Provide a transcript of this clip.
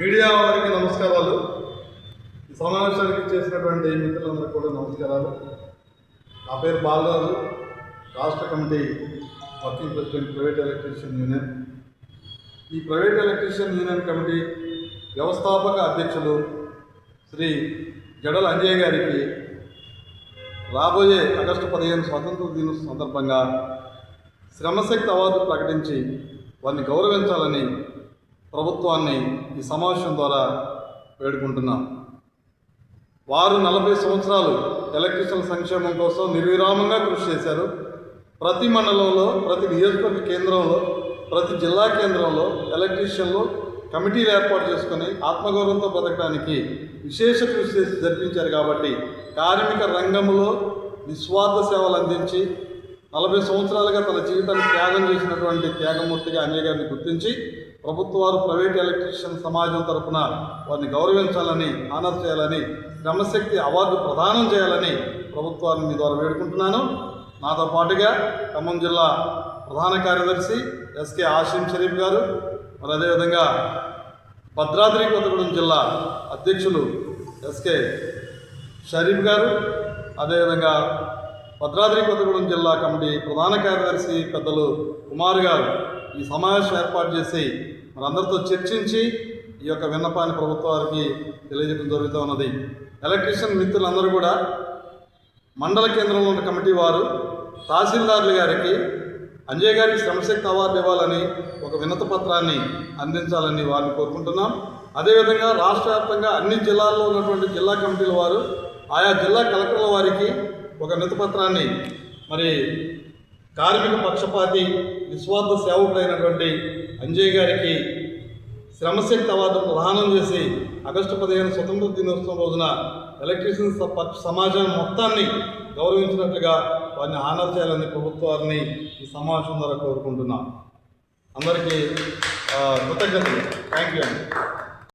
Media వారికి నమస్కారాలు. ఈ సమావేశానికి చేసినటువంటి మిత్రులందరికీ కూడా నమస్కారాలు. నా పేరు బాలరాజు, రాష్ట్ర committee working president private electrician union. ఈ ప్రైవేట్ ఎలక్ట్రీషియన్ యూనియన్ కమిటీ వ్యవస్థాపక అధ్యక్షులు శ్రీ జడల అంజయ్య గారికి రాబోయే ఆగస్టు 15 స్వాతంత్ర దినోత్సవం సందర్భంగా శ్రమశక్తి అవార్డు ప్రకటించి వారిని గౌరవించాలని ప్రభుత్వాన్ని ఈ సమావేశం ద్వారా వేడుకుంటున్నాం. వారు 40 సంవత్సరాలు ఎలక్ట్రీషియన్ సంక్షేమం కోసం నిర్విరామంగా కృషి చేశారు. ప్రతి మండలంలో, ప్రతి నియోజకవర్గ కేంద్రంలో, ప్రతి జిల్లా కేంద్రంలో ఎలక్ట్రీషియన్లు కమిటీలు ఏర్పాటు చేసుకొని ఆత్మగౌరవంతో బ్రతకడానికి విశేష కృషి చేసి జరిపించారు. కాబట్టి కార్మిక రంగంలో నిస్వార్థ సేవలు అందించి 40 సంవత్సరాలుగా తన జీవితాన్ని త్యాగం చేసినటువంటి త్యాగమూర్తిగా అంజయ్య గారిని గుర్తించి ప్రభుత్వాలు ప్రైవేట్ ఎలక్ట్రీషియన్ సమాజం తరఫున వారిని గౌరవించాలని, ఆనర్ చేయాలని, శ్రమశక్తి అవార్డు ప్రదానం చేయాలని ప్రభుత్వాన్ని మీ ద్వారా వేడుకుంటున్నాను. నాతో పాటుగా ఖమ్మం జిల్లా ప్రధాన కార్యదర్శి ఎస్కే ఆసిం షరీఫ్ గారు, మరి అదేవిధంగా భద్రాద్రి కొత్తగూడెం జిల్లా అధ్యక్షులు ఎస్కే షరీఫ్ గారు, అదేవిధంగా భద్రాద్రి కొత్తగూడెం జిల్లా కమిటీ ప్రధాన కార్యదర్శి పెద్దలు కుమార్ గారు ఈ సమావేశం ఏర్పాటు చేసి మనందరితో చర్చించి ఈ యొక్క విన్నపాన్ని ప్రభుత్వానికి తెలియజేయడం జరుగుతూ ఉన్నది. ఎలక్ట్రీషియన్ మిత్రులందరూ కూడా మండల కేంద్రంలో ఉన్న కమిటీ వారు తహసీల్దారులు గారికి అంజయ్య గారికి శ్రమశక్తి అవార్డు ఇవ్వాలని ఒక వినతి పత్రాన్ని అందించాలని వారిని కోరుకుంటున్నాం. అదేవిధంగా రాష్ట్ర వ్యాప్తంగా అన్ని జిల్లాల్లో ఉన్నటువంటి జిల్లా కమిటీల వారు ఆయా జిల్లా కలెక్టర్ల వారికి ఒక వినతి పత్రాన్ని మరి కార్మిక పక్షపాతి నిస్వార్థ సేవకుడైనటువంటి అంజయ్య గారికి శ్రమశక్తి అవార్డు ప్రదానం చేసి ఆగస్టు 15 స్వతంత్ర దినోత్సవం రోజున ఎలక్ట్రీషియన్ సమాజం మొత్తాన్ని గౌరవించినట్లుగా వారిని ఆనర్ చేయాలని ప్రభుత్వాన్ని ఈ సమావేశం ద్వారా కోరుకుంటున్నాం. అందరికీ కృతజ్ఞతలు. థ్యాంక్ యూ అండి.